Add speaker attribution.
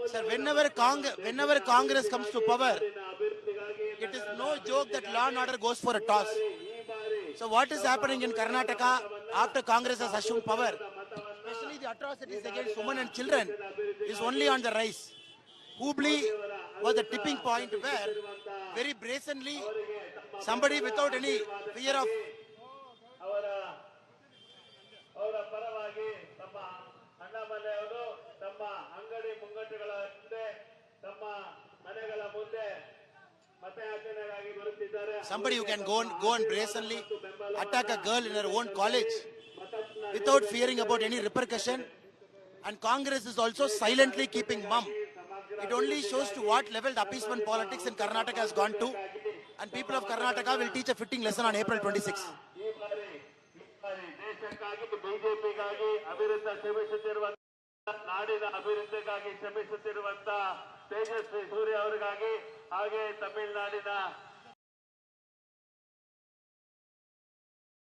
Speaker 1: Sir, whenever Congress comes to power, it is no joke that law and order goes for a toss. So what is happening in Karnataka after Congress has assumed power, especially the atrocities against women and children, is only on the rise. Hubli was the tipping point where very brazenly somebody without any fear of
Speaker 2: ಅವರ ಪರವಾಗಿ ತಮ್ಮ ಅಣ್ಣಾಮಲೆಯವರು ತಮ್ಮ ಅಂಗಡಿ ಮುಂಗಟ್ಟುಗಳ ಮುಂದೆ ತಮ್ಮ ಮನೆಗಳ ಮುಂದೆ ಮತಯಾಚನೆಗಾಗಿ ಬರುತ್ತಿದ್ದಾರೆ.
Speaker 1: Somebody who can go and brazenly attack a girl in her own college without fearing about any repercussion, and Congress is also silently keeping mum. It only shows to what level the appeasement politics in Karnataka has gone to, and people of Karnataka will teach a fitting lesson on April 26.
Speaker 2: ದೇಶಕ್ಕಾಗಿ ಬಿಜೆಪಿಗಾಗಿ ಅಭಿವೃದ್ಧಿ ಶ್ರಮಿಸುತ್ತಿರುವ ನಾಡಿನ ಅಭಿವೃದ್ಧಿಗಾಗಿ ಶ್ರಮಿಸುತ್ತಿರುವಂತ ತೇಜಸ್ವಿ ಸೂರ್ಯ ಅವರಿಗಾಗಿ ಹಾಗೆ ತಮಿಳುನಾಡಿನ